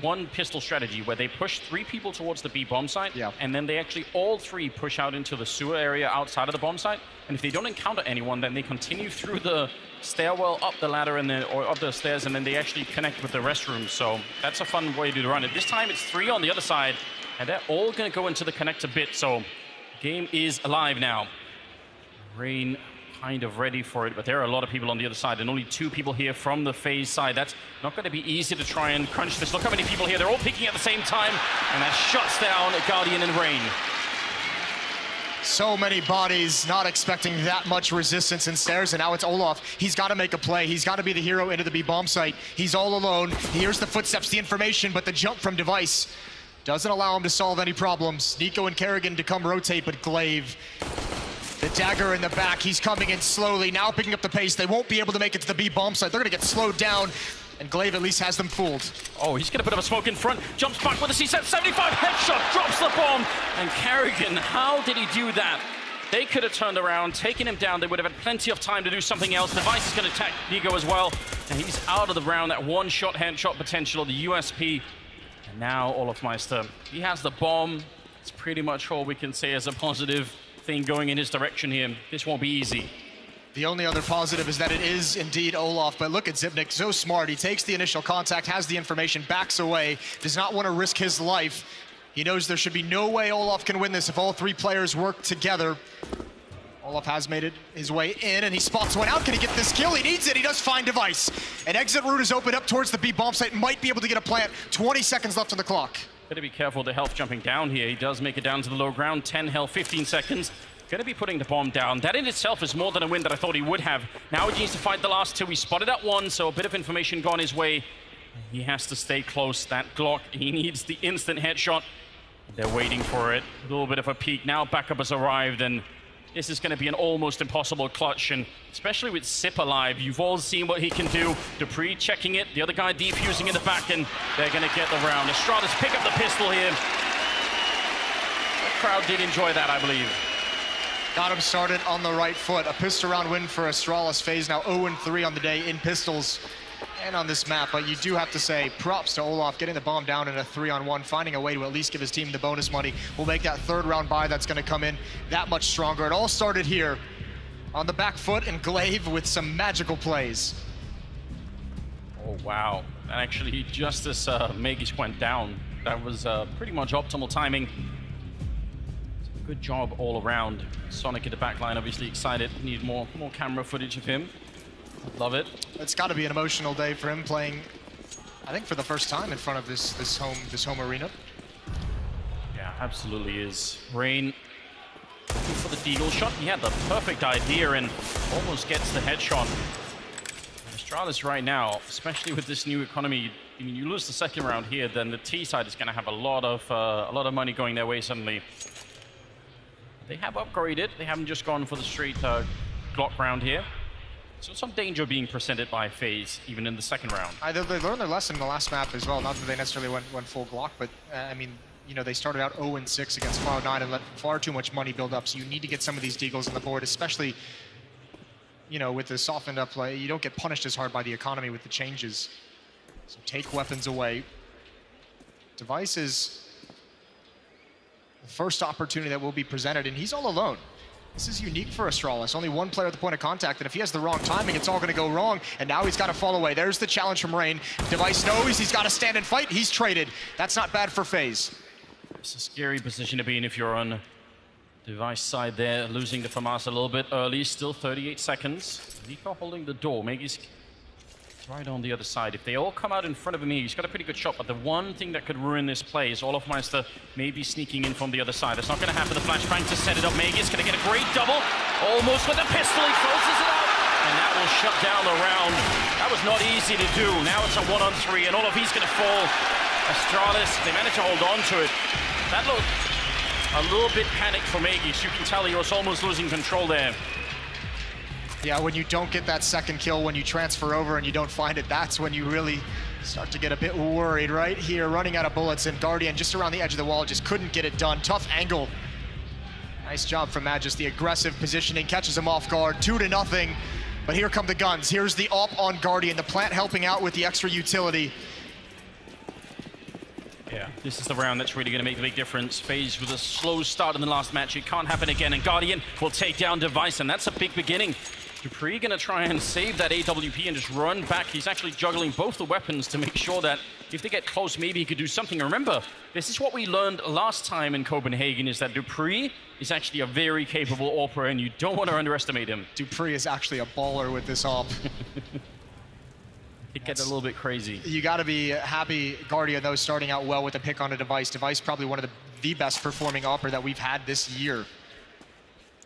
one pistol strategy where they push 3 people towards the B bomb site, and then they actually all 3 push out into the sewer area outside of the bomb site. And if they don't encounter anyone, then they continue through the stairwell, up the ladder, or up the stairs, and then they actually connect with the restrooms. So that's a fun way to run it. This time it's 3 on the other side, and they're all going to go into the connector bit. So game is alive now. Rain kind of ready for it, but there are a lot of people on the other side, and only 2 people here from the Faze side. That's not going to be easy to try and crunch this. Look how many people here. They're all peeking at the same time, and that shuts down Guardian and Rain. So many bodies, not expecting that much resistance in stairs, and now it's Olaf. He's got to make a play. He's got to be the hero into the B bomb site. He's all alone. He hears the footsteps, the information, but the jump from Device doesn't allow him to solve any problems. Nico and Kerrigan to come rotate, but Glaive, the dagger in the back, he's coming in slowly, now picking up the pace. They won't be able to make it to the B bomb site. They're gonna get slowed down, and Glaive at least has them fooled. Oh, he's gonna put up a smoke in front, jumps back with a C-set, 75 headshot, drops the bomb, and Kerrigan, how did he do that? They could have turned around, taken him down. They would have had plenty of time to do something else. Device is gonna attack Nico as well, and he's out of the round. That one-shot headshot potential, the USP. And now Olafmeister, he has the bomb. It's pretty much all we can say as a positive thing going in his direction here. This won't be easy. The only other positive is that it is indeed Olaf, but look at Zipnik, so smart. He takes the initial contact, has the information, backs away, does not want to risk his life. He knows there should be no way Olaf can win this if all 3 players work together. Olaf has made it his way in, and he spots one out. Can he get this kill? He needs it. He does find Device. An exit route is opened up towards the B bomb site. Might be able to get a plant. 20 seconds left on the clock. Better be careful the health jumping down here. He does make it down to the low ground. 10 health, 15 seconds. Gonna be putting the bomb down. That in itself is more than a win that I thought he would have. Now he needs to fight the last 2. He spotted at 1, so a bit of information gone his way. He has to stay close. That Glock, he needs the instant headshot. They're waiting for it. A little bit of a peek. Now backup has arrived, and this is going to be an almost impossible clutch, and especially with Sip alive, you've all seen what he can do. Dupree checking it, the other guy defusing in the back, and they're going to get the round. Astralis pick up the pistol here. The crowd did enjoy that, I believe. Got him started on the right foot. A pistol round win for Astralis. Faze now 0-3 on the day in pistols and on this map, but you do have to say props to Olaf getting the bomb down in a 3-on-1, finding a way to at least give his team the bonus money. Will make that 3rd round buy that's going to come in that much stronger. It all started here on the back foot, and Glaive with some magical plays. Oh wow, and actually just as Magis went down, that was pretty much optimal timing. Good job all around. Sonic in the back line, obviously excited. Need more camera footage of him. Love it. It's got to be an emotional day for him, playing, I think, for the first time in front of this home arena. Yeah, absolutely is. Rain looking for the deagle shot. He had the perfect idea and almost gets the headshot. Astralis right now, especially with this new economy, I mean, you lose the 2nd round here, then the T side is going to have a lot of money going their way suddenly. They have upgraded. They haven't just gone for the straight Glock round here. So some danger being presented by Faze, even in the 2nd round. They learned their lesson in the last map as well. Not that they necessarily went full Glock, but I mean, you know, they started out 0-6 against Cloud9 and let far too much money build up. So you need to get some of these deagles on the board, especially, you know, with the softened up play. You don't get punished as hard by the economy with the changes. So take weapons away. Device is the first opportunity that will be presented, and he's all alone. This is unique for Astralis. Only 1 player at the point of contact, and if he has the wrong timing, it's all going to go wrong, and now he's got to fall away. There's the challenge from Rain. Device knows he's got to stand and fight. He's traded. That's not bad for Faze. It's a scary position to be in if you're on Device side there, losing the FAMAS a little bit early. Still 38 seconds. Nico holding the door. Maggie's right on the other side. If they all come out in front of him here, he's got a pretty good shot, but the one thing that could ruin this play is Olafmeister maybe sneaking in from the other side. It's not going to happen. The flashbang to set it up. Maggie's going to get a great double. Almost with the pistol. He closes it out, and that will shut down the round. That was not easy to do. Now it's a 1-on-3, and Olaf, he's going to fall. Astralis, they managed to hold on to it. That looked a little bit panicked for Maggie's. You can tell he was almost losing control there. Yeah, when you don't get that 2nd kill, when you transfer over and you don't find it, that's when you really start to get a bit worried. Right here, running out of bullets, and Guardian just around the edge of the wall, just couldn't get it done. Tough angle. Nice job from Magis. The aggressive positioning catches him off guard. 2-0, but here come the guns. Here's the AWP on Guardian. The plant helping out with the extra utility. Yeah, this is the round that's really going to make the big difference. Faze with a slow start in the last match. It can't happen again, and Guardian will take down Device, and that's a big beginning. dupreeh going to try and save that AWP and just run back. He's actually juggling both the weapons to make sure that if they get close, maybe he could do something. Remember, this is what we learned last time in Copenhagen, is that dupreeh is actually a very capable AWPer, and you don't want to underestimate him. dupreeh is actually a baller with this AWP. It gets a little bit crazy. You got to be happy, Guardian, though, starting out well with a pick on a Device. Device probably one of the best performing AWPer that we've had this year.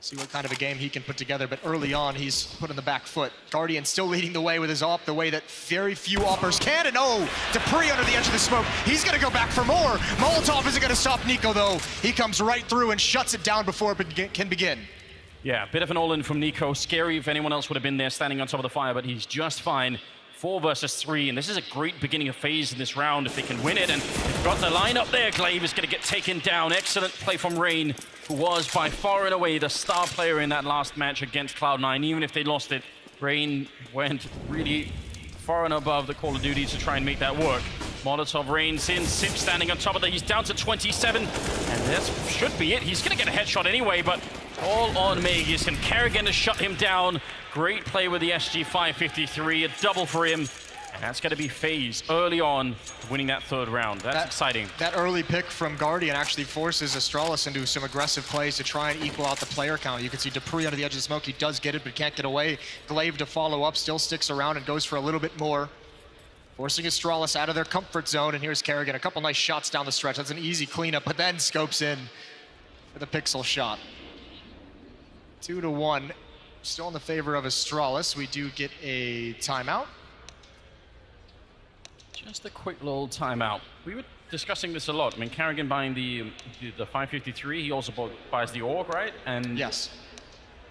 See what kind of a game he can put together, but early on, he's put on the back foot. Guardian still leading the way with his AWP, the way that very few AWPers can, and oh, dupreeh under the edge of the smoke. He's gonna go back for more. Molotov isn't gonna stop NiKo, though. He comes right through and shuts it down before it can begin. Yeah, a bit of an all-in from NiKo. Scary if anyone else would have been there standing on top of the fire, but he's just fine. 4 versus 3, and this is a great beginning of Faze in this round if they can win it, and they've got the line up there. Glaive is going to get taken down. Excellent play from Rain, who was by far and away the star player in that last match against Cloud9. Even if they lost it, Rain went really far and above the Call of Duty to try and make that work. Molotov Rain's in, Sip standing on top of that. He's down to 27, and that should be it. He's going to get a headshot anyway, but all on Magus, and Kerrigan to shut him down. Great play with the SG-553, a double for him. And that's going to be Faze early on, winning that 3rd round. That's exciting. That early pick from Guardian actually forces Astralis into some aggressive plays to try and equal out the player count. You can see dupreeh under the edge of the smoke. He does get it, but can't get away. Glaive to follow up, still sticks around and goes for a little bit more, forcing Astralis out of their comfort zone. And here's Kerrigan, a couple nice shots down the stretch. That's an easy cleanup, but then scopes in for the pixel shot. 2-1, still in the favor of Astralis. We do get a timeout. Just a quick little timeout. We were discussing this a lot. I mean, Kerrigan buying the 553, he also buys the AUG, right? And yes.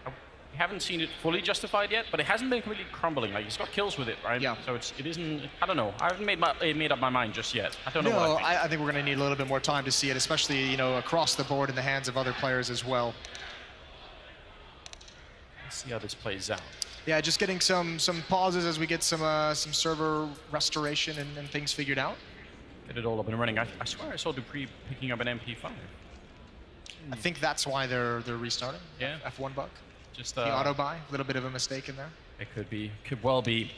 We haven't seen it fully justified yet, but it hasn't been completely crumbling. Like, he's got kills with it, right? Yeah. So it isn't, I don't know. I haven't made up my mind just yet. I don't know what I think. I think we're going to need a little bit more time to see it, especially, you know, across the board in the hands of other players as well. See how this plays out. Yeah, just getting some pauses as we get some server restoration and things figured out. Get it all up and running. I swear I saw dupreeh picking up an MP5. I think that's why they're restarting. Yeah. F1 bug. Just the auto buy. A little bit of a mistake in there. It could be. Could well be.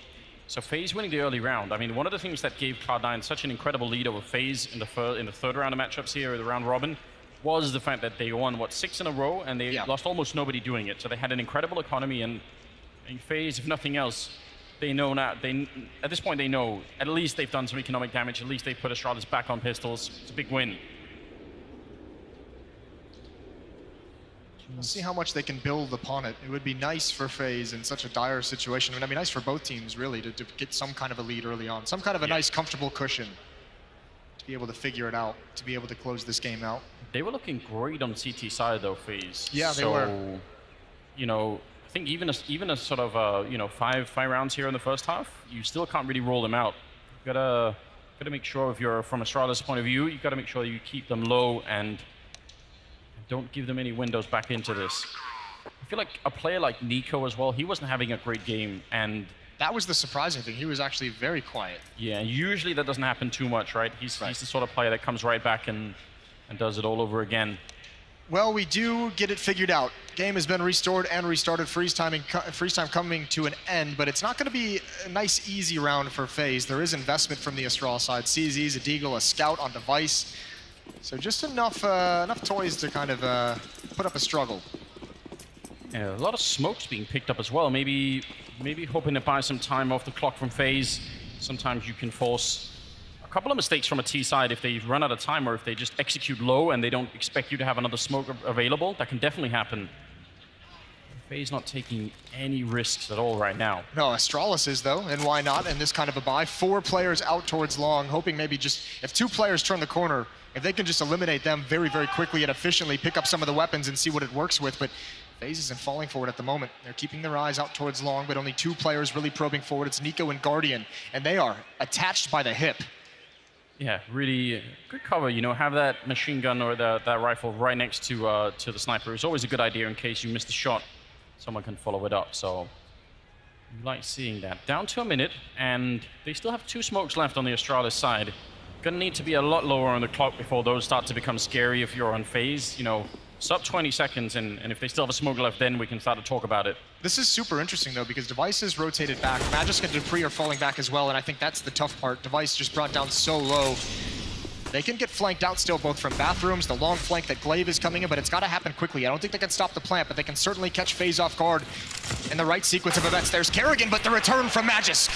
So Faze winning the early round. I mean, one of the things that gave Cloud9 such an incredible lead over Faze in the 3rd round of matchups here, the round robin, was the fact that they won, what, 6 in a row, and they lost almost nobody doing it. So they had an incredible economy, and in Faze, if nothing else, they know now, at this point they know, at least they've done some economic damage, at least they've put Astralis back on pistols. It's a big win. We'll see how much they can build upon it. It would be nice for Faze in such a dire situation. I mean, it'd be nice for both teams, really, to get some kind of a lead early on. Some kind of a nice, comfortable cushion to be able to figure it out, to be able to close this game out. They were looking great on CT side, though, Faze. Yeah, they were. You know, I think even a sort of, you know, five rounds here in the first half, you still can't really roll them out. You gotta make sure, if you're from Astralis' point of view, you gotta make sure you keep them low and don't give them any windows back into this. I feel like a player like NiKo as well, he wasn't having a great game, and that was the surprising thing. He was actually very quiet. Yeah, usually that doesn't happen too much, right? He's the sort of player that comes right back and does it all over again. Well, we do get it figured out. Game has been restored and restarted. Freeze time coming to an end, but it's not going to be a nice, easy round for Faze. There is investment from the Astralis side. CZ's, a Deagle, a Scout on Device. So just enough toys to kind of put up a struggle. Yeah, a lot of smokes being picked up as well. Maybe hoping to buy some time off the clock from Faze. Sometimes you can force a couple of mistakes from a T side if they run out of time, or if they just execute low and they don't expect you to have another smoke available. That can definitely happen. Faze not taking any risks at all right now. No, Astralis is, though, and why not in this kind of a buy? 4 players out towards long, hoping maybe just, if 2 players turn the corner, if they can just eliminate them very, very quickly and efficiently, pick up some of the weapons and see what it works with. But Faze isn't falling forward at the moment. They're keeping their eyes out towards long, but only 2 players really probing forward. It's NiKo and Guardian, and they are attached by the hip. Yeah, really good cover. You know, have that machine gun or that rifle right next to the sniper. It's always a good idea in case you miss the shot. Someone can follow it up. So, you like seeing that. Down to a minute, and they still have 2 smokes left on the Astralis side. Gonna need to be a lot lower on the clock before those start to become scary if you're on Faze. You know, sub 20 seconds, and if they still have a smoke left, then we can start to talk about it. This is super interesting, though, because Device is rotated back. Magisk and Dupree are falling back as well, and I think that's the tough part. Device just brought down so low. They can get flanked out still, both from bathrooms, the long flank that Glaive is coming in, but it's got to happen quickly. I don't think they can stop the plant, but they can certainly catch Faze off guard in the right sequence of events. There's Kerrigan, but the return from Magisk.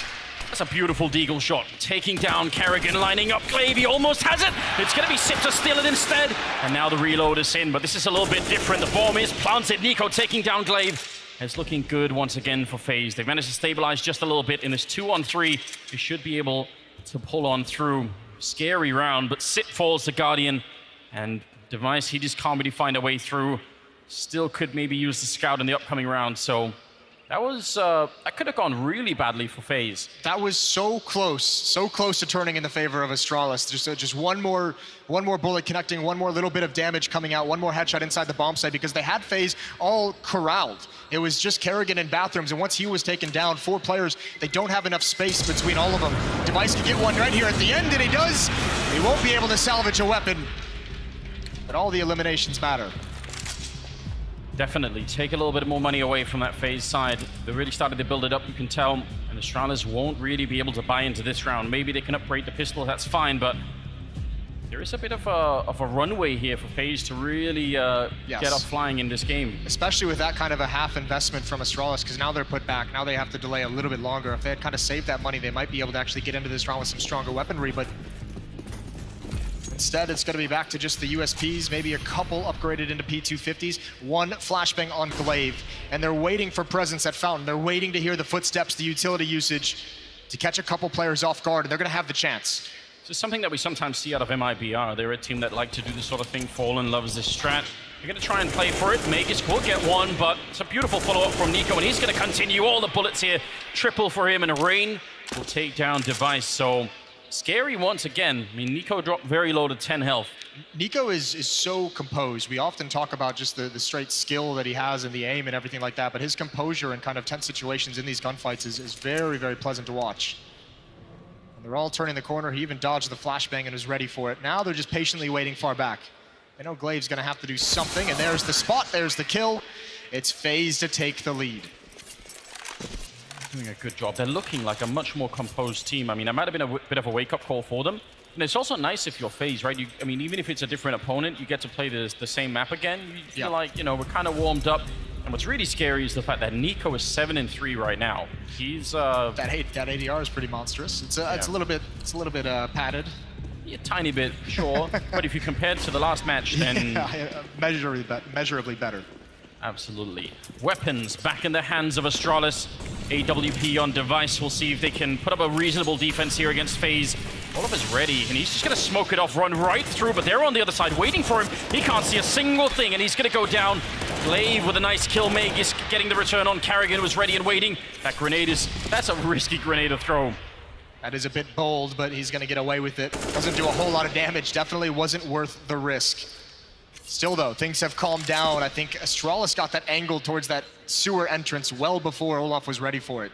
That's a beautiful deagle shot. Taking down Kerrigan, lining up Glaive. He almost has it. It's going to be Sip to steal it instead. And now the reload is in, but this is a little bit different. The bomb is planted. Nico taking down Glaive. It's looking good once again for Faze. They've managed to stabilize just a little bit in this 2-on-3. They should be able to pull on through. Scary round, but Sip falls to Guardian. And Device, he just can't really find a way through. Still could maybe use the scout in the upcoming round, so that was, that could have gone really badly for Faze. That was so close to turning in the favor of Astralis. Just one more bullet connecting, one more little bit of damage coming out, one more headshot inside the bomb site, because they had Faze all corralled. It was just Kerrigan in bathrooms, and once he was taken down, 4 players, they don't have enough space between all of them. Device can get one right here at the end, and he does. He won't be able to salvage a weapon, but all the eliminations matter. Definitely. Take a little bit more money away from that Faze side. They really started to build it up, you can tell. And Astralis won't really be able to buy into this round. Maybe they can upgrade the pistol, that's fine, but there is a bit of a runway here for Faze to really get off flying in this game. Especially with that kind of a half investment from Astralis, because now they're put back. Now they have to delay a little bit longer. If they had kind of saved that money, they might be able to actually get into this round with some stronger weaponry, but instead, it's going to be back to just the USPs, maybe a couple upgraded into P250s, one flashbang on Glaive, and they're waiting for presence at Fountain. They're waiting to hear the footsteps, the utility usage, to catch a couple players off guard, and they're going to have the chance. This is something that we sometimes see out of MIBR. They're a team that like to do this sort of thing. Fallen loves this strat. They're going to try and play for it. Magus will get one, but it's a beautiful follow-up from Nico, and he's going to continue all the bullets here. Triple for him, and Rain will take down Device, so scary once again. I mean, Nico dropped very low to 10 health. Nico is so composed. We often talk about just the straight skill that he has and the aim and everything like that, but his composure in kind of tense situations in these gunfights is very, very pleasant to watch. And they're all turning the corner. He even dodged the flashbang and was ready for it. Now they're just patiently waiting far back. I know Glaive's going to have to do something, and there's the spot, there's the kill. It's Faze to take the lead. Doing a good job. They're looking like a much more composed team. I mean, that might have been a bit of a wake-up call for them. And it's also nice if you're Faze, right? I mean, even if it's a different opponent, you get to play the same map again. You feel like, you know, we're kind of warmed up. And what's really scary is the fact that Nico is 7-3 right now. He's that ADR is pretty monstrous. It's a little bit padded. A tiny bit, sure. But if you compare it to the last match, then measurably better. Absolutely. Weapons back in the hands of Astralis. AWP on Device. We'll see if they can put up a reasonable defense here against Faze. Olaf is ready, and he's just going to smoke it off, run right through, but they're on the other side waiting for him. He can't see a single thing, and he's going to go down. Glaive with a nice kill. Magus getting the return on. Kerrigan was ready and waiting. That grenade that's a risky grenade to throw. That is a bit bold, but he's going to get away with it. Doesn't do a whole lot of damage. Definitely wasn't worth the risk. Still, though, things have calmed down. I think Astralis got that angle towards that sewer entrance well before Olaf was ready for it.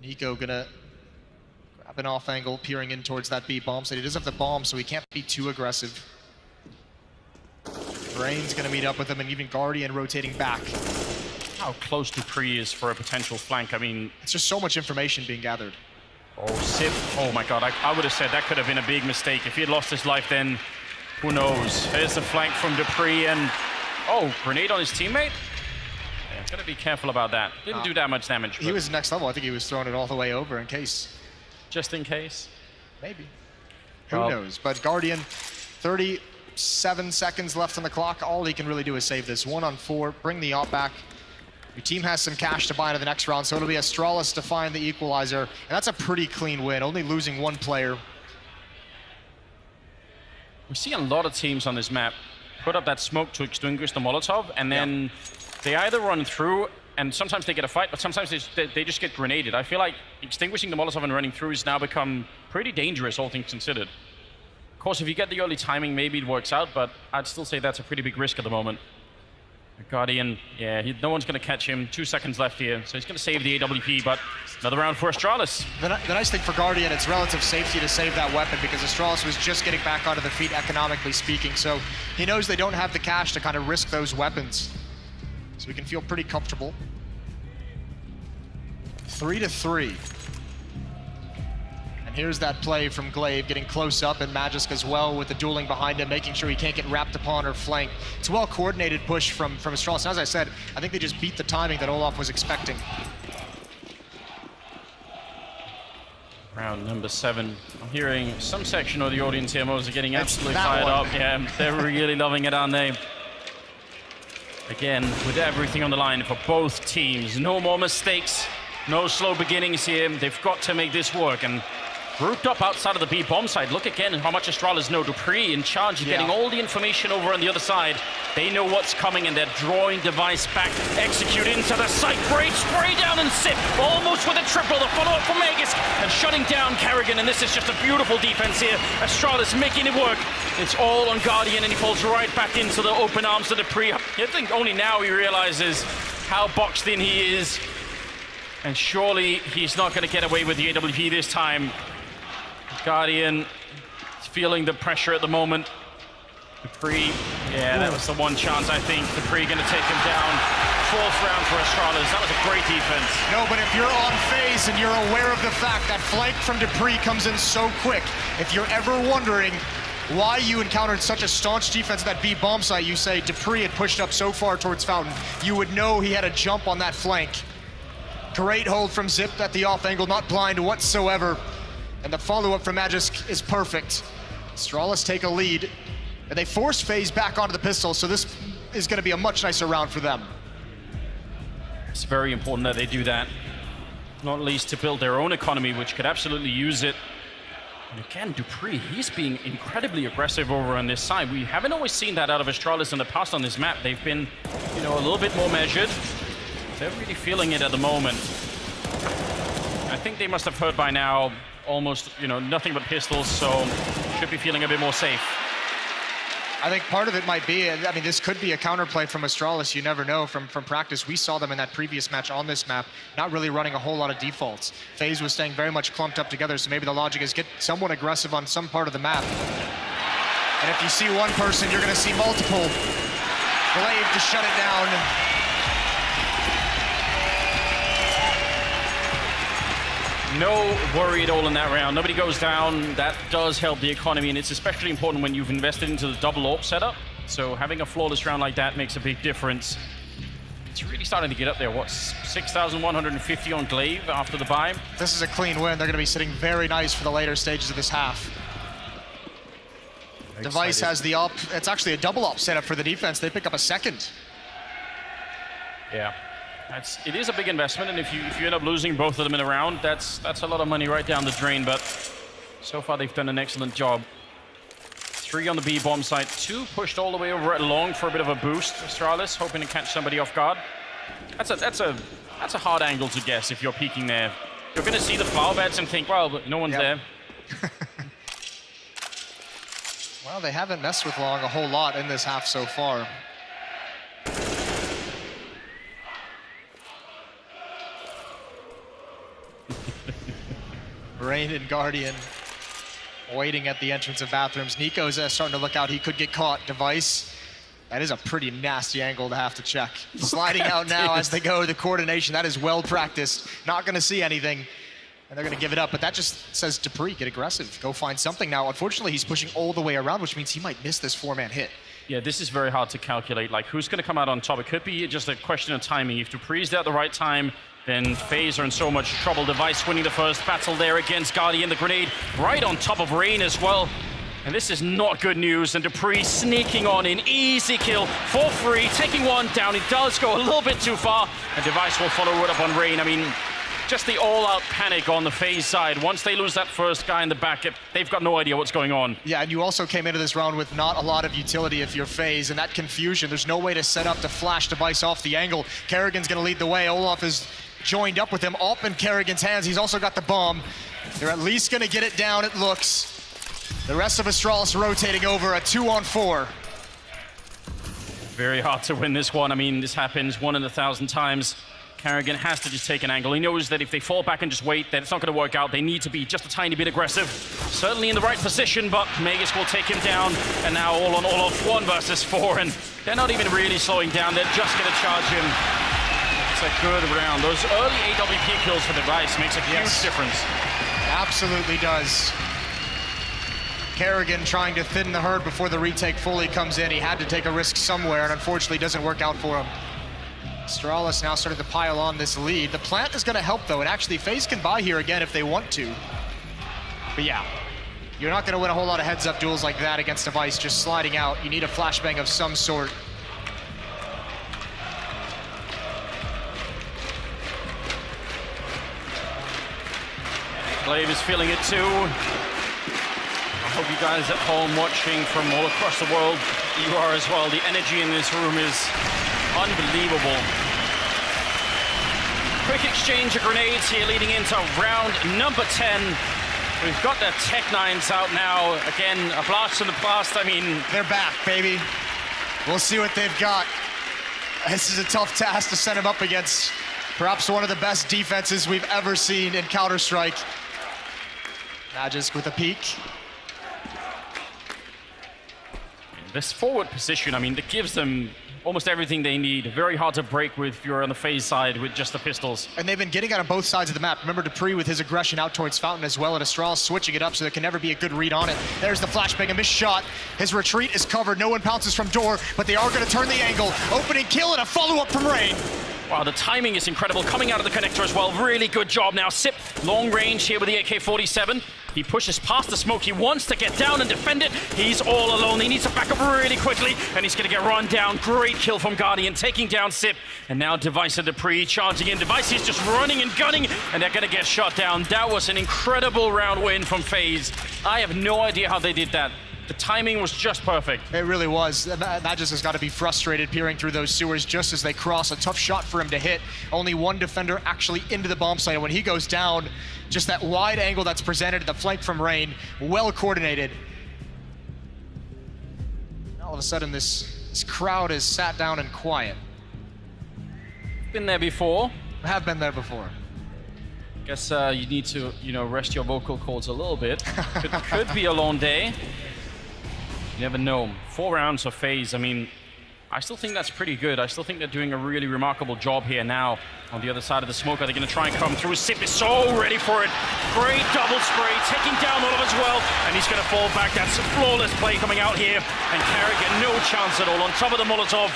Nico gonna grab an off angle, peering in towards that B bomb site. He doesn't have the bomb, so he can't be too aggressive. Brain's gonna meet up with him, and even Guardian rotating back. How close Dupree is for a potential flank. I mean, it's just so much information being gathered. Oh, Sip. Oh my god, I would have said that could have been a big mistake. If he had lost his life, then who knows? There's the flank from Dupree, and oh, grenade on his teammate? Yeah, gotta be careful about that. Didn't do that much damage. He was next level. I think he was throwing it all the way over in case. Just in case? Maybe. Who knows? But Guardian, 37 seconds left on the clock. All he can really do is save this. 1-on-4, bring the op back. Your team has some cash to buy into the next round, so it'll be Astralis to find the equalizer. And that's a pretty clean win, only losing one player. We see a lot of teams on this map put up that smoke to extinguish the Molotov, and then they either run through, and sometimes they get a fight, but sometimes they just get grenaded. I feel like extinguishing the Molotov and running through has now become pretty dangerous, all things considered. Of course, if you get the early timing, maybe it works out, but I'd still say that's a pretty big risk at the moment. Guardian, yeah, no one's going to catch him. 2 seconds left here, so he's going to save the AWP, but another round for Astralis. The nice thing for Guardian, it's relative safety to save that weapon because Astralis was just getting back onto their feet, economically speaking, so he knows they don't have the cash to kind of risk those weapons. So he can feel pretty comfortable. 3-3. Here's that play from Glaive, getting close up, and Magisk as well with the dueling behind him, making sure he can't get wrapped upon or flanked. It's a well-coordinated push from Astralis. As I said, I think they just beat the timing that Olaf was expecting. Round number 7. I'm hearing some section of the audience here, Mose, are getting absolutely fired up. Yeah, they're really loving it, aren't they? Again, with everything on the line for both teams. No more mistakes, no slow beginnings here. They've got to make this work, and grouped up outside of the B bomb side. Look again how much Astralis know. Dupree in charge of getting all the information over on the other side. They know what's coming, and they're drawing Device back. Execute into the site. Great spray down and sip. Almost with a triple. The follow-up from Magisk and shutting down Kerrigan. And this is just a beautiful defense here. Astralis making it work. It's all on Guardian, and he falls right back into the open arms of Dupree. I think only now he realizes how boxed in he is. And surely he's not going to get away with the AWP this time. Guardian is feeling the pressure at the moment. Dupree, yeah, that was the one chance, I think. Dupree going to take him down. 4th round for Astralis. That was a great defense. No, but if you're on Faze and you're aware of the fact that flank from Dupree comes in so quick, if you're ever wondering why you encountered such a staunch defense at that B bomb site, you say Dupree had pushed up so far towards Fountain, you would know he had a jump on that flank. Great hold from Zip at the off angle, not blind whatsoever. And the follow-up from Magisk is perfect. Astralis take a lead, and they force Faze back onto the pistol, so this is going to be a much nicer round for them. It's very important that they do that, not least to build their own economy, which could absolutely use it. And again, Dupree, he's being incredibly aggressive over on this side. We haven't always seen that out of Astralis in the past on this map. They've been, you know, a little bit more measured. They're really feeling it at the moment. I think they must have heard by now almost, you know, nothing but pistols, so should be feeling a bit more safe. I think part of it might be, I mean, this could be a counterplay from Astralis. You never know from practice. We saw them in that previous match on this map, not really running a whole lot of defaults. Faze was staying very much clumped up together, so maybe the logic is get somewhat aggressive on some part of the map. And if you see one person, you're going to see multiple. Glaive to shut it down. No worry at all in that round. Nobody goes down. That does help the economy, and it's especially important when you've invested into the double AWP setup. So having a flawless round like that makes a big difference. It's really starting to get up there. What, 6,150 on Glaive after the buy? This is a clean win. They're going to be sitting very nice for the later stages of this half. Device has the up. It's actually a double up setup for the defense. They pick up a second. Yeah. It is a big investment, and if you end up losing both of them in a round, that's a lot of money right down the drain, but so far they've done an excellent job. 3 on the B bomb site, 2 pushed all the way over at long for a bit of a boost. Astralis hoping to catch somebody off guard. That's a hard angle to guess if you're peeking there. You're going to see the flower beds and think, well, but no one's there. Well, they haven't messed with long a whole lot in this half so far. Rain and Guardian waiting at the entrance of bathrooms. Nico's starting to look out. He could get caught. Device. That is a pretty nasty angle to have to check. Sliding out now as they go. The coordination, that is well practiced. Not going to see anything. And they're going to give it up. But that just says Dupree, get aggressive. Go find something now. Unfortunately, he's pushing all the way around, which means he might miss this 4-man hit. Yeah, this is very hard to calculate. Like, who's going to come out on top? It could be just a question of timing. If Dupree's there at the right time, then Faze are in so much trouble. Device winning the first battle there against Guardian. The grenade right on top of Rain as well. And this is not good news. And Dupree sneaking on in. Easy kill for free. Taking one down. He does go a little bit too far. And Device will follow it up on Rain. I mean, just the all-out panic on the Faze side. Once they lose that first guy in the back, they've got no idea what's going on. Yeah, and you also came into this round with not a lot of utility if you're Faze, and that confusion. There's no way to set up to flash Device off the angle. Kerrigan's going to lead the way. Olaf is joined up with him, up in Kerrigan's hands. He's also got the bomb. They're at least going to get it down, it looks. The rest of Astralis rotating over a 2-on-4. Very hard to win this one. I mean, this happens 1 in 1,000 times. Carrigan has to just take an angle. He knows that if they fall back and just wait, that it's not going to work out. They need to be just a tiny bit aggressive. Certainly in the right position, but Magus will take him down. And now all on all off, 1 versus 4. And they're not even really slowing down. They're just going to charge him. It's a good round. Those early AWP kills for Device makes a huge difference. Absolutely does. Carrigan trying to thin the herd before the retake fully comes in. He had to take a risk somewhere, and unfortunately doesn't work out for him. Astralis now starting to pile on this lead. The plant is going to help, though, and actually Faze can buy here again if they want to. But yeah, you're not going to win a whole lot of heads-up duels like that against Device just sliding out. You need a flashbang of some sort. Glaive is feeling it too. I hope you guys at home watching from all across the world, you are as well. The energy in this room is unbelievable. Quick exchange of grenades here leading into round number 10. We've got the Tech-9s out now. Again, a blast from the past. I mean, they're back, baby. We'll see what they've got. This is a tough task to set him up against perhaps one of the best defenses we've ever seen in Counter-Strike. Magisk with a peek. This forward position, I mean, that gives them almost everything they need. Very hard to break with if you're on the Faze side with just the pistols. And they've been getting out on both sides of the map. Remember Dupree with his aggression out towards Fountain as well, and Astralis switching it up so there can never be a good read on it. There's the flashbang, a missed shot. His retreat is covered. No one pounces from door, but they are going to turn the angle. Opening kill and a follow-up from Rain. Wow, the timing is incredible. Coming out of the connector as well. Really good job now. Sip, long range here with the AK-47. He pushes past the smoke. He wants to get down and defend it. He's all alone. He needs to back up really quickly, and he's going to get run down. Great kill from Guardian, taking down Sip. And now Device and Dupree charging in. Device is just running and gunning, and they're going to get shot down. That was an incredible round win from Faze. I have no idea how they did that. The timing was just perfect. It really was. Magisk has got to be frustrated peering through those sewers just as they cross. A tough shot for him to hit. Only one defender actually into the bomb site. And when he goes down, just that wide angle that's presented at the flank from Rain, well coordinated. All of a sudden, this crowd is sat down and quiet. Been there before. I have been there before. Guess you need to, rest your vocal cords a little bit. Could be a long day. You never know. 4 rounds of Faze. I mean, I still think that's pretty good. I still think they're doing a really remarkable job here now. On the other side of the smoke, are they going to try and come through? Sip is so ready for it. Great double spray, taking down all of as well. And he's going to fall back. That's a flawless play coming out here. And Carrigan, no chance at all. On top of the Molotov.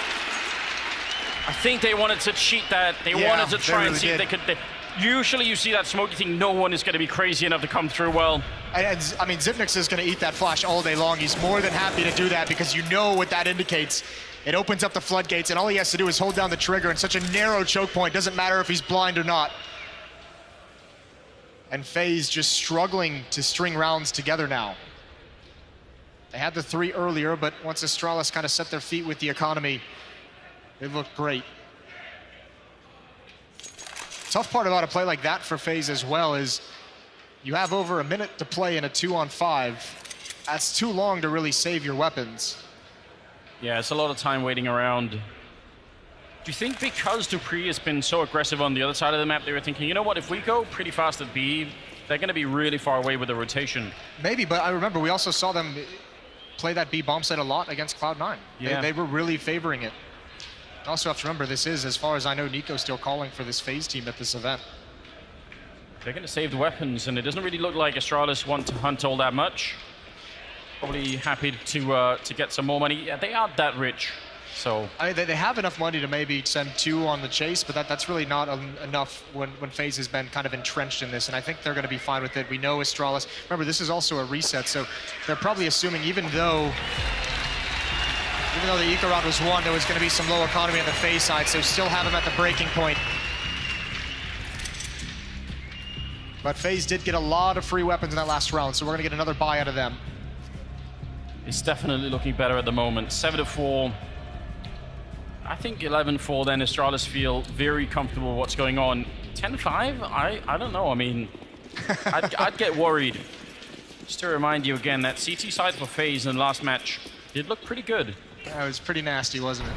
I think they wanted to cheat that. They wanted to try and see if they could... Usually you see that smoke, you think no one is going to be crazy enough to come through well. I mean, Zipnix is going to eat that flash all day long. He's more than happy to do that because you know what that indicates. It opens up the floodgates, and all he has to do is hold down the trigger in such a narrow choke point. Doesn't matter if he's blind or not. And Faze just struggling to string rounds together now. They had the 3 earlier, but once Astralis kind of set their feet with the economy, it looked great. Tough part about a play like that for Faze as well is you have over a minute to play in a 2-on-5. That's too long to really save your weapons. Yeah, it's a lot of time waiting around. Do you think because Dupree has been so aggressive on the other side of the map, they were thinking, you know what, if we go pretty fast at B, they're going to be really far away with the rotation? Maybe, but I remember we also saw them play that B bomb site a lot against Cloud9. Yeah. They were really favoring it. Also have to remember, this is, as far as I know, Nico still calling for this Faze team at this event. They're going to save the weapons, and it doesn't really look like Astralis want to hunt all that much. Probably happy to get some more money. Yeah, they aren't that rich, so... I mean, they have enough money to maybe send 2 on the chase, but that's really not enough when Faze has been kind of entrenched in this, and I think they're going to be fine with it. We know Astralis... Remember, this is also a reset, so they're probably assuming even though the eco round was won, there was going to be some low economy on the Faze side, so still have him at the breaking point. But Faze did get a lot of free weapons in that last round, so we're going to get another buy out of them. It's definitely looking better at the moment. 7-4. I think 11-4, then Astralis feel very comfortable with what's going on. 10-5? I don't know. I mean, I'd get worried. Just to remind you again, that CT side for Faze in the last match did look pretty good. That was pretty nasty, wasn't it?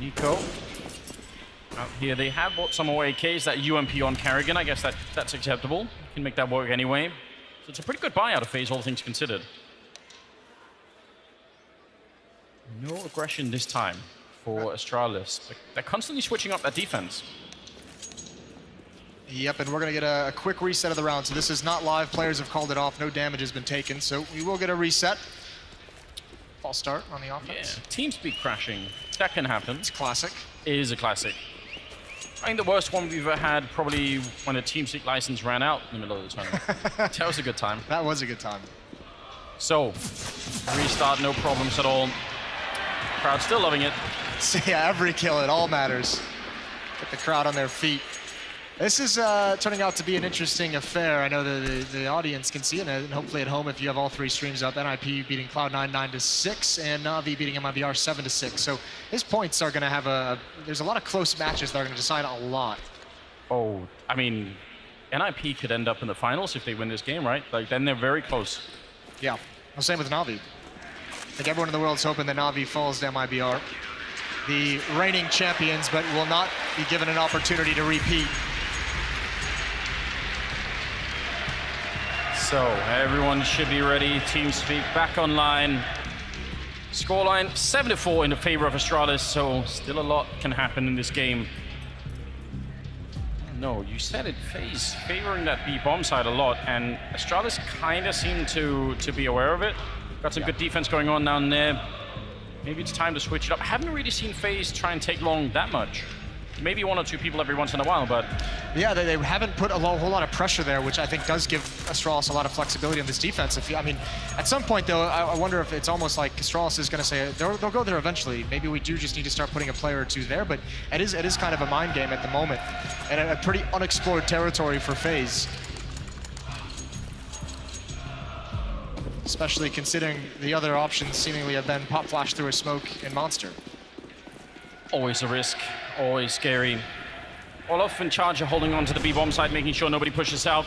Nico. Out here, they have bought some more AKs. That UMP on Carrigan, I guess that's acceptable. You can make that work anyway. So it's a pretty good buy out of Faze, all things considered. No aggression this time for Astralis. They're constantly switching up that defense. Yep, and we're going to get a quick reset of the round. So this is not live. Players have called it off. No damage has been taken. So we will get a reset. False start on the offense. Yeah, TeamSpeak crashing. That can happen. It's classic. It is a classic. I think the worst one we've ever had probably when a TeamSpeak license ran out in the middle of the tournament. That was a good time. That was a good time. So, restart, no problems at all. Crowd still loving it. So yeah, every kill, it all matters. Get the crowd on their feet. This is turning out to be an interesting affair. I know the audience can see it, and hopefully at home, if you have all three streams up, NIP beating Cloud9 9-6, and Na'Vi beating MIBR 7-6. So his points are going to have there's a lot of close matches that are going to decide a lot. Oh, I mean, NIP could end up in the finals if they win this game, right? Like, then they're very close. Yeah, well, same with Na'Vi. I think everyone in the world's hoping that Na'Vi falls to MIBR. The reigning champions, but will not be given an opportunity to repeat. So, everyone should be ready. TeamSpeak back online. Scoreline 7-4 in the favor of Astralis, so still a lot can happen in this game. No, you said it, Faze favoring that B bomb side a lot, and Astralis kind of seemed to be aware of it. Got some good defense going on down there. Maybe it's time to switch it up. I haven't really seen Faze try and take long that much. Maybe one or two people every once in a while, but... Yeah, they haven't put a whole lot of pressure there, which I think does give Astralis a lot of flexibility on this defense. I mean, at some point, though, I wonder if it's almost like Astralis is going to say, they'll go there eventually. Maybe we do just need to start putting a player or two there, but it is kind of a mind game at the moment, and a pretty unexplored territory for Faze. Especially considering the other options seemingly have been pop flash through a smoke and monster. Always a risk, always scary. Olaf and Charger holding on to the B-bomb side, making sure nobody pushes out.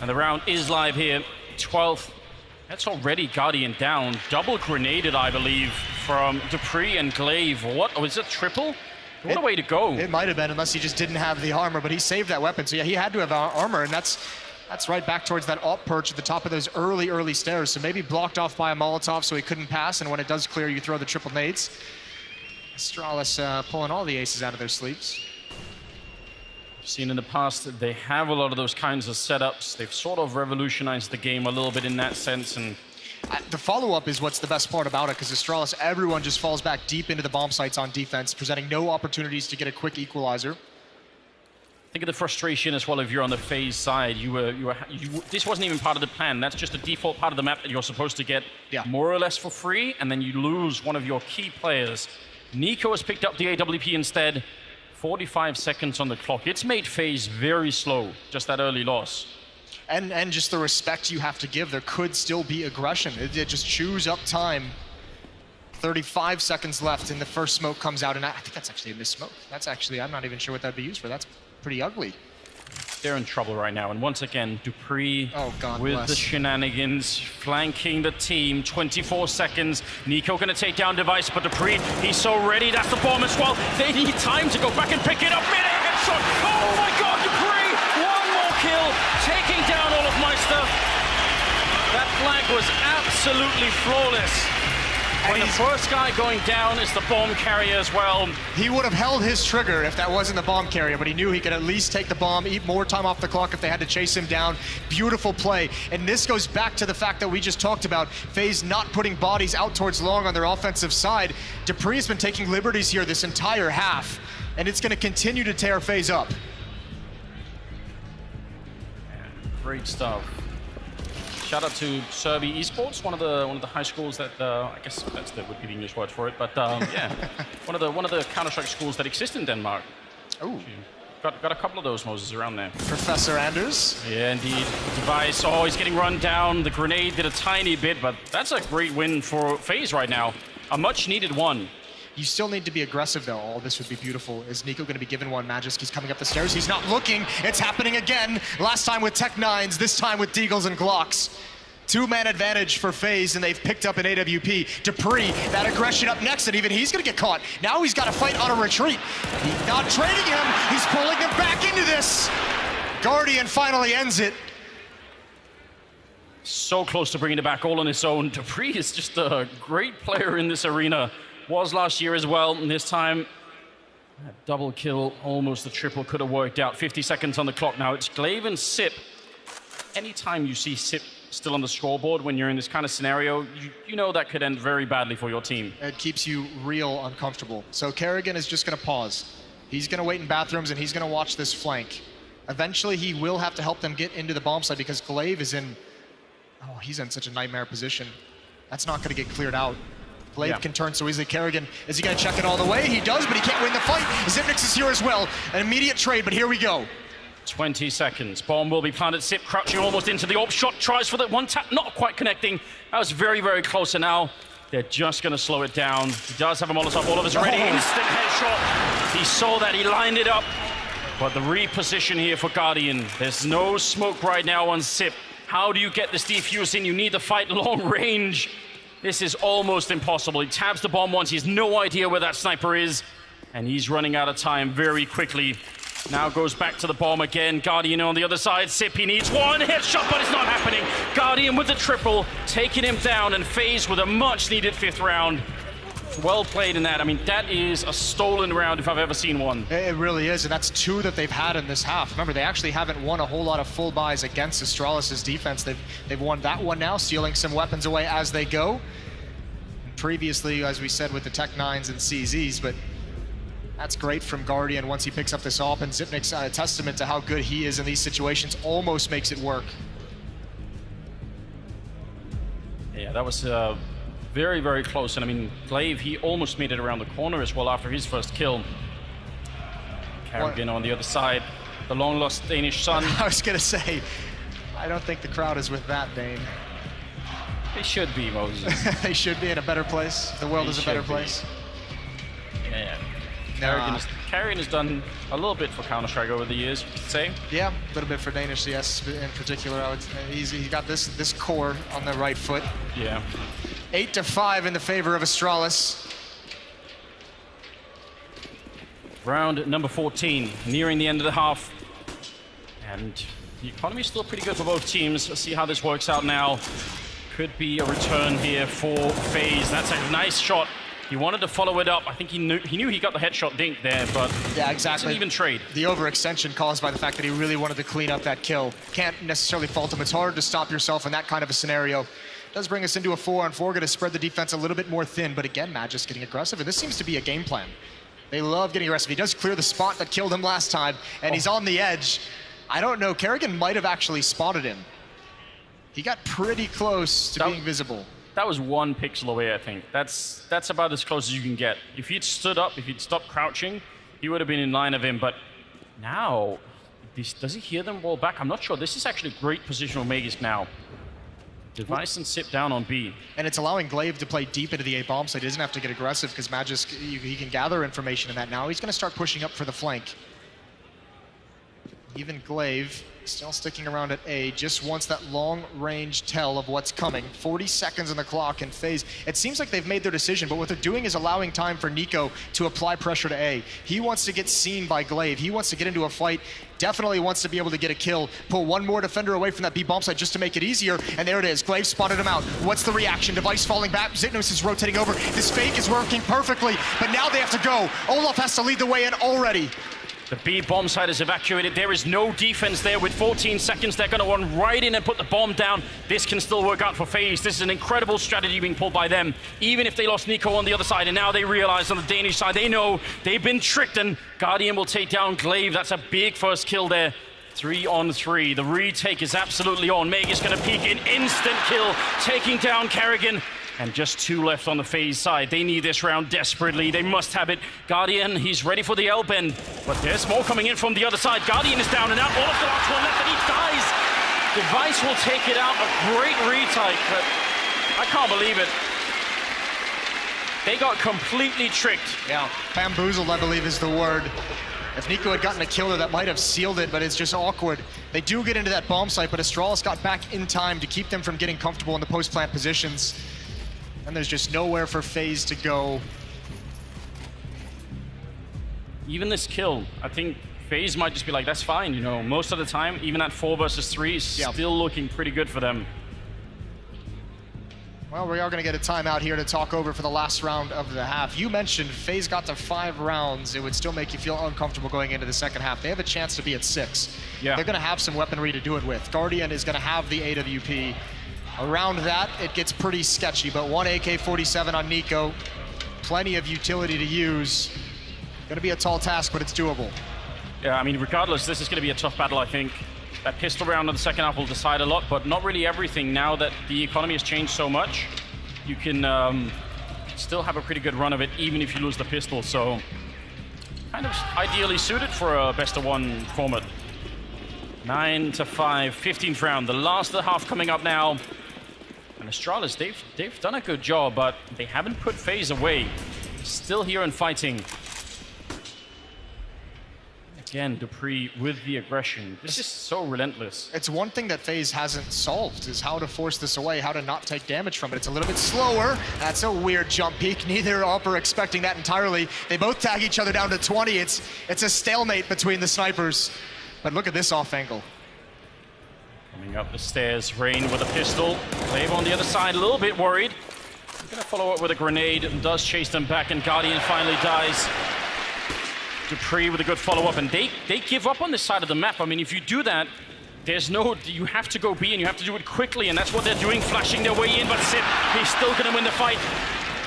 And the round is live here. 12th. That's already Guardian down. Double grenaded, I believe, from Dupree and Glaive. What? Oh, is it triple? What a way to go. It might have been, unless he just didn't have the armor, but he saved that weapon. So yeah, he had to have armor, and that's right back towards that op perch at the top of those early stairs. So maybe blocked off by a Molotov so he couldn't pass, and when it does clear, you throw the triple nades. Astralis pulling all the aces out of their sleeves. We've seen in the past that they have a lot of those kinds of setups. They've sort of revolutionized the game a little bit in that sense. And the follow-up is what's the best part about it, because Astralis, everyone just falls back deep into the bomb sites on defense, presenting no opportunities to get a quick equalizer. Think of the frustration as well if you're on the Faze side. This wasn't even part of the plan. That's just a default part of the map that you're supposed to get more or less for free, and then you lose one of your key players. Nico has picked up the AWP instead. 45 seconds on the clock. It's made Faze very slow, just that early loss. And just the respect you have to give. There could still be aggression. It just chews up time. 35 seconds left, and the first smoke comes out, and I think that's actually a missed smoke. That's actually, I'm not even sure what that'd be used for. That's pretty ugly. They're in trouble right now, and once again, Dupree with the shenanigans, flanking the team. 24 seconds. Nico gonna take down Device, but Dupree, he's so ready. That's the bomb as well. They need time to go back and pick it up. Mid-air gets shot. Oh my God, Dupree! One more kill, taking down Olaf Meister. That flag was absolutely flawless. And the first guy going down is the bomb carrier as well. He would have held his trigger if that wasn't the bomb carrier, but he knew he could at least take the bomb, eat more time off the clock if they had to chase him down. Beautiful play. And this goes back to the fact that we just talked about FaZe not putting bodies out towards long on their offensive side. Dupree has been taking liberties here this entire half, and it's going to continue to tear FaZe up. Great stuff. Shout out to Serbi Esports, one of the high schools that I guess would be the English word for it, but yeah, one of the Counter-Strike schools that exist in Denmark. Oh, got a couple of those Moses around there. Professor Anders. Yeah, indeed. Device. Oh, he's getting run down. The grenade did a tiny bit, but that's a great win for FaZe right now. A much-needed one. You still need to be aggressive, though. Oh, this would be beautiful. Is Nico going to be given one? Magiski's coming up the stairs. He's not looking. It's happening again. Last time with Tech 9s, this time with Deagles and Glocks. Two-man advantage for Faze, and they've picked up an AWP. Dupree, that aggression up next, and even he's gonna get caught. Now he's gotta fight on a retreat. He's not trading him, he's pulling him back into this. Guardian finally ends it. So close to bringing it back all on his own. Dupree is just a great player in this arena. Was last year as well, and this time, a double kill, almost a triple, could have worked out. 50 seconds on the clock now. It's Glaive and Sip. Anytime you see Sip still on the scoreboard when you're in this kind of scenario, you know that could end very badly for your team. It keeps you real uncomfortable. So Kerrigan is just gonna pause. He's gonna wait in bathrooms and he's gonna watch this flank. Eventually he will have to help them get into the bomb site because Glaive is in, oh, he's in such a nightmare position. That's not gonna get cleared out. Glaive can turn so easily. Kerrigan, is he gonna check it all the way? He does, but he can't win the fight. Xyp9x is here as well. An immediate trade, but here we go. 20 seconds. Bomb will be planted. Sip crouching almost into the AWP. Shot tries for the one tap, not quite connecting. That was very, very close, and now they're just going to slow it down. He does have a Molotov. All of us ready. Instant headshot. He saw that. He lined it up. But the reposition here for Guardian. There's no smoke right now on Sip. How do you get this defuse in? You need to fight long range. This is almost impossible. He tabs the bomb once. He has no idea where that sniper is. And he's running out of time very quickly. Now goes back to the bomb again. Guardian on the other side. Sip, he needs one headshot, but it's not happening. Guardian with the triple, taking him down, and Faze with a much-needed 5th round. Well played in that. I mean, that is a stolen round if I've ever seen one. It really is, and that's 2 that they've had in this half. Remember, they actually haven't won a whole lot of full buys against Astralis' defense. They've won that one now, stealing some weapons away as they go. Previously, as we said, with the Tech 9s and CZs, but that's great from Guardian once he picks up this AWP, and Xyp9x, a testament to how good he is in these situations, almost makes it work. Yeah, that was very, very close. And I mean, Glaive, he almost made it around the corner as well after his first kill. Kerrigan on the other side, the long-lost Danish son. I was gonna say, I don't think the crowd is with that, Dane. They should be, Moses. They should be in a better place. The world is a better place. Yeah. Kerrigan has done a little bit for Counter-Strike over the years, you could say. Yeah, a little bit for Danish, yes, in particular. He's got this core on the right foot. Yeah. 8-5 in the favor of Astralis. Round number 14, nearing the end of the half. And the economy is still pretty good for both teams. Let's see how this works out now. Could be a return here for Faze. That's a nice shot. He wanted to follow it up. I think he knew he got the headshot dink there, but yeah, exactly. It's an even trade. The overextension caused by the fact that he really wanted to clean up that kill. Can't necessarily fault him. It's hard to stop yourself in that kind of a scenario. Does bring us into a 4-on-4, going to spread the defense a little bit more thin, but again, Magic's getting aggressive, and this seems to be a game plan. They love getting aggressive. He does clear the spot that killed him last time, and he's on the edge. I don't know, Kerrigan might have actually spotted him. He got pretty close to being visible. That was 1 pixel away, I think. That's about as close as you can get. If he'd stood up, if he'd stopped crouching, he would have been in line of him. But now, does he hear them roll back? I'm not sure. This is actually great position for Magisk now. Device and Sip down on B. And it's allowing Glaive to play deep into the A bomb, so he doesn't have to get aggressive because Magisk, he can gather information in that now. He's going to start pushing up for the flank. Even Glaive still sticking around at A, just wants that long-range tell of what's coming. 40 seconds on the clock in Faze. It seems like they've made their decision, but what they're doing is allowing time for Nico to apply pressure to A. He wants to get seen by Glaive. He wants to get into a fight, definitely wants to be able to get a kill, pull one more defender away from that B bomb site just to make it easier, and there it is. Glaive spotted him out. What's the reaction? Device falling back. Xyp9x is rotating over. This fake is working perfectly, but now they have to go. Olaf has to lead the way in already. The B bomb site is evacuated. There is no defense there. With 14 seconds, they're going to run right in and put the bomb down. This can still work out for Faze. This is an incredible strategy being pulled by them, even if they lost Nico on the other side. And now they realize on the Danish side, they know they've been tricked, and Guardian will take down Glaive. That's a big first kill there. 3-on-3. The retake is absolutely on. Meg is going to peek in. Instant kill, taking down Kerrigan. And just 2 left on the Faze side. They need this round desperately. They must have it. Guardian, he's ready for the L-bend. But there's more coming in from the other side. Guardian is down and out. All of the last one left, and he dies. Device will take it out. A great retake, but I can't believe it. They got completely tricked. Yeah, bamboozled, I believe, is the word. If Nico had gotten a kill there, that might have sealed it, but it's just awkward. They do get into that bomb site, but Astralis got back in time to keep them from getting comfortable in the post-plant positions. And there's just nowhere for Faze to go. Even this kill, I think Faze might just be like, that's fine, you know. Most of the time, even at 4 versus 3, is still looking pretty good for them. Well, we are going to get a timeout here to talk over for the last round of the half. You mentioned Faze got to 5 rounds. It would still make you feel uncomfortable going into the second half. They have a chance to be at 6. Yeah. They're going to have some weaponry to do it with. Guardian is going to have the AWP. Around that, it gets pretty sketchy, but 1 AK-47 on Nico. Plenty of utility to use. Going to be a tall task, but it's doable. Yeah, I mean, regardless, this is going to be a tough battle, I think. That pistol round in the second half will decide a lot, but not really everything. Now that the economy has changed so much, you can still have a pretty good run of it, even if you lose the pistol. So, kind of ideally suited for a best-of-1 format. 9 to 5, 15th round. The last of the half coming up now. And Astralis, they've done a good job, but they haven't put Faze away. Still here and fighting. Again, Dupree with the aggression. This is so relentless. It's one thing that Faze hasn't solved, is how to force this away, how to not take damage from it. It's a little bit slower. That's a weird jump peak. Neither are expecting that entirely. They both tag each other down to 20. It's a stalemate between the snipers. But look at this off angle. Coming up the stairs, Rain with a pistol. Glaive on the other side, a little bit worried. Gonna follow up with a grenade and does chase them back, and Guardian finally dies. Dupree with a good follow-up, and they give up on this side of the map. I mean, if you do that, you have to go B, and you have to do it quickly, and that's what they're doing, flashing their way in, but Sip, he's still gonna win the fight.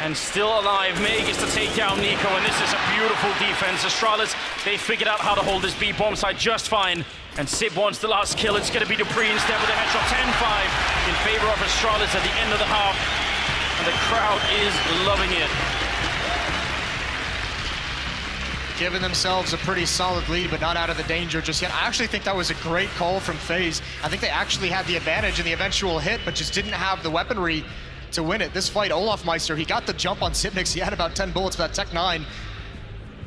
And still alive, May gets to take down Nico, and this is a beautiful defense. Astralis, they figured out how to hold this B bomb site just fine. And Sib wants the last kill. It's gonna be Dupree instead with a headshot. 10-5 in favor of Astralis at the end of the half. And the crowd is loving it. Giving themselves a pretty solid lead, but not out of the danger just yet. I actually think that was a great call from Faze. I think they actually had the advantage in the eventual hit, but just didn't have the weaponry to win it. This fight, Olafmeister, he got the jump on Sipnix. He had about 10 bullets for that Tech 9.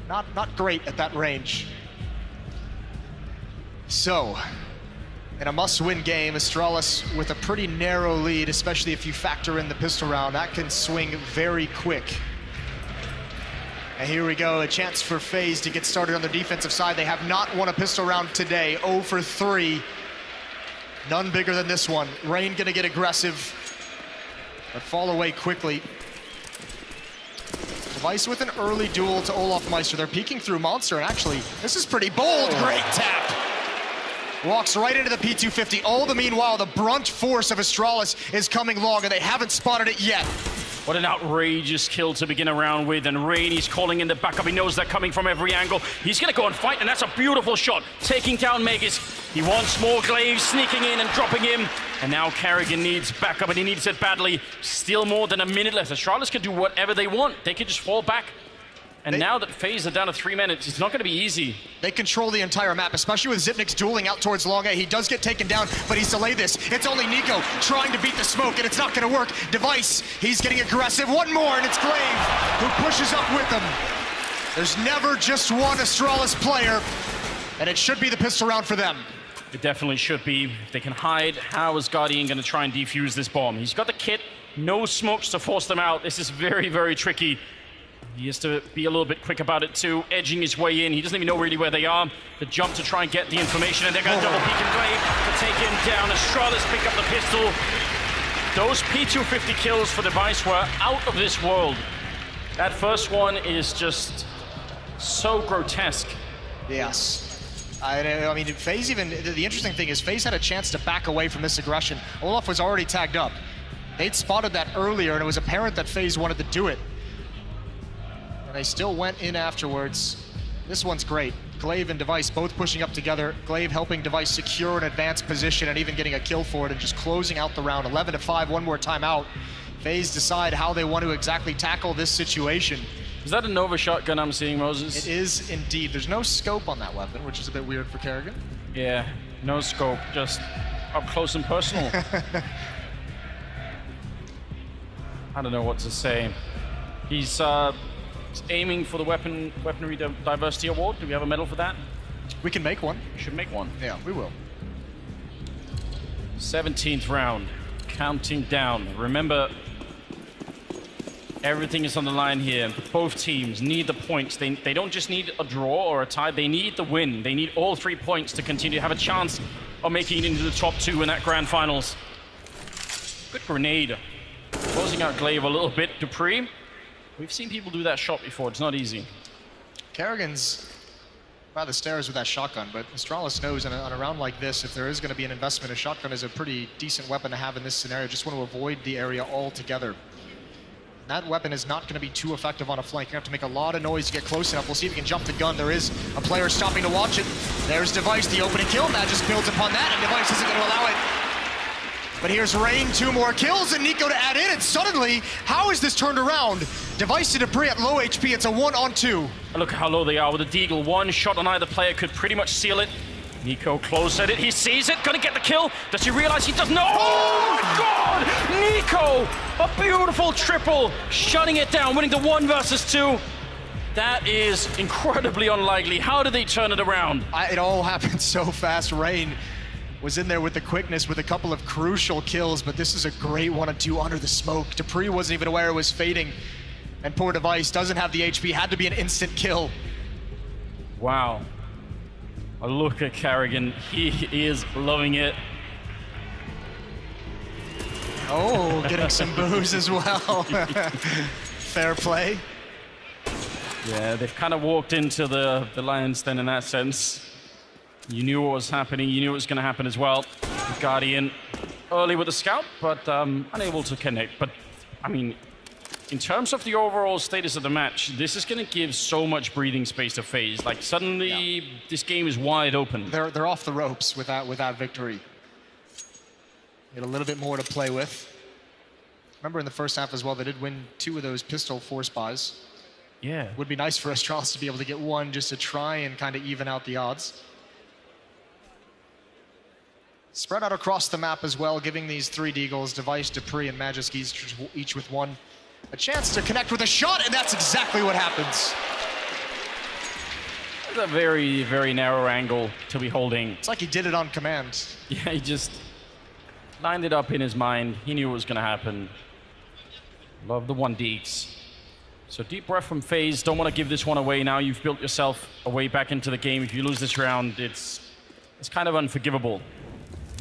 Not great at that range. So, in a must-win game, Astralis with a pretty narrow lead, especially if you factor in the pistol round, that can swing very quick. And here we go, a chance for Faze to get started on the defensive side. They have not won a pistol round today, 0 for 3. None bigger than this one. Rain gonna get aggressive, but fall away quickly. Device with an early duel to Olafmeister. They're peeking through Monster, and actually, this is pretty bold. Great tap. Walks right into the P250. All the meanwhile, the brunt force of Astralis is coming long, and they haven't spotted it yet. What an outrageous kill to begin a round with, and Rain, he's calling in the backup. He knows they're coming from every angle. He's gonna go and fight, and that's a beautiful shot. Taking down Megis. He wants more Glaive, sneaking in and dropping him. And now Carrigan needs backup, and he needs it badly. Still more than a minute left. Astralis can do whatever they want. They can just fall back. And now that Faze are down to 3 minutes, it's not going to be easy. They control the entire map, especially with Zipnix dueling out towards long A. He does get taken down, but he's delayed this. It's only Nico trying to beat the smoke, and it's not going to work. Device, he's getting aggressive. One more, and it's Glaive who pushes up with them. There's never just one Astralis player, and it should be the pistol round for them. It definitely should be. If they can hide, how is Guardian going to try and defuse this bomb? He's got the kit, no smokes to force them out. This is very, very tricky. He has to be a little bit quick about it too, edging his way in. He doesn't even know really where they are. The jump to try and get the information, and they're going to double peek and Glaive to take him down. Astralis pick up the pistol. Those P250 kills for Device were out of this world. That first one is just so grotesque. Yes. I mean, Faze even, the interesting thing is Faze had a chance to back away from this aggression. Olaf was already tagged up. They'd spotted that earlier, and it was apparent that Faze wanted to do it. And they still went in afterwards. This one's great. Glaive and Device both pushing up together. Glaive helping Device secure an advanced position and even getting a kill for it and just closing out the round. 11 to 5, one more timeout. Faze decide how they want to exactly tackle this situation. Is that a Nova shotgun I'm seeing, Moses? It is indeed. There's no scope on that weapon, which is a bit weird for Carrigan. Yeah, no scope, just up close and personal. I don't know what to say. He's He's aiming for the weaponry diversity award. Do we have a medal for that? We can make one. We should make one. Yeah, we will. 17th round, counting down. Remember, everything is on the line here. Both teams need the points. They don't just need a draw or a tie, they need the win. They need all 3 points to continue to have a chance of making it into the top 2 in that grand finals. Good grenade. Closing out Glaive a little bit. Dupree, we've seen people do that shot before. It's not easy. Kerrigan's by the stairs with that shotgun, but Astralis knows on a round like this, if there is going to be an investment, a shotgun is a pretty decent weapon to have in this scenario. Just want to avoid the area altogether. That weapon is not going to be too effective on a flank. You're going to have to make a lot of noise to get close enough. We'll see if he can jump the gun. There is a player stopping to watch it. There's Device, the opening kill. Magisk builds upon that, and Device isn't going to allow it. But here's Rain, 2 more kills, and Nico to add in, and suddenly, how is this turned around? Device to Dupree at low HP, it's a 1-on-2. Look at how low they are with the Deagle. One shot on either player could pretty much seal it. Nico close at it, he sees it, gonna get the kill. Does he realize he doesn't? Oh my God! Nico, a beautiful triple, shutting it down, winning the 1 versus 2. That is incredibly unlikely. How did they turn it around? It all happened so fast. Rain was in there with the quickness with a couple of crucial kills, but this is a great 1-on-2 under the smoke. Dupree wasn't even aware it was fading, and poor Device doesn't have the HP, had to be an instant kill. Wow. A look at Carrigan, he is loving it. Oh, getting some boos as well. Fair play. Yeah, they've kind of walked into the lion's den in that sense. You knew what was happening, you knew it was going to happen as well. Guardian early with the scout, but unable to connect. But, I mean, in terms of the overall status of the match, this is going to give so much breathing space to Faze. Like, suddenly, this game is wide open. They're off the ropes with that victory. Get a little bit more to play with. Remember in the first half as well, they did win 2 of those pistol force buys. Yeah. Would be nice for Astralis to be able to get 1 just to try and kind of even out the odds. Spread out across the map as well, giving these 3 Deagles, Device, Dupree, and Magisk each with 1, a chance to connect with a shot, and that's exactly what happens. It's a very, very narrow angle to be holding. It's like he did it on command. Yeah, he just lined it up in his mind. He knew it was going to happen. Love the 1 Deags. So deep breath from Faze. Don't want to give this one away now. You've built yourself a way back into the game. If you lose this round, it's kind of unforgivable.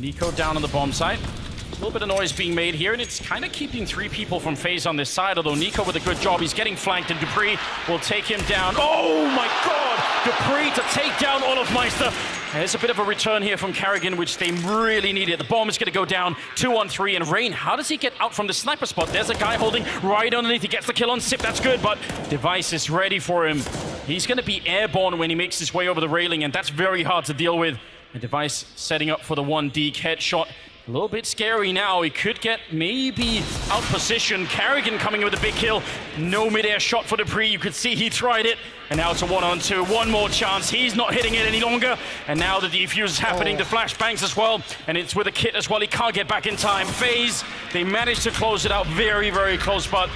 Nico down on the bomb site. A little bit of noise being made here, and it's kind of keeping 3 people from Faze on this side, although Nico with a good job. He's getting flanked, and Dupree will take him down. Oh my God! Dupree to take down Olofmeister. There's a bit of a return here from Carrigan, which they really needed. The bomb is going to go down 2-on-3, and Rain, how does he get out from the sniper spot? There's a guy holding right underneath. He gets the kill on Sip, that's good, but Device is ready for him. He's going to be airborne when he makes his way over the railing, and that's very hard to deal with. And Device setting up for the 1 Deag headshot. A little bit scary now. He could get maybe out position. Carrigan coming in with a big kill. No mid-air shot for Dupree. You could see he tried it. And now it's a 1-on-2. 1 more chance. He's not hitting it any longer. And now the defuse is happening. The flashbangs as well. And it's with a kit as well. He can't get back in time. Faze, they managed to close it out very, very close. But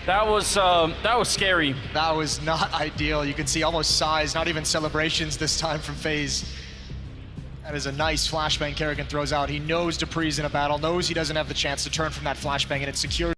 that was scary. That was not ideal. You can see almost size, not even celebrations this time from Faze. That is a nice flashbang Kerrigan throws out. He knows Dupree's in a battle, knows he doesn't have the chance to turn from that flashbang, and it's secured.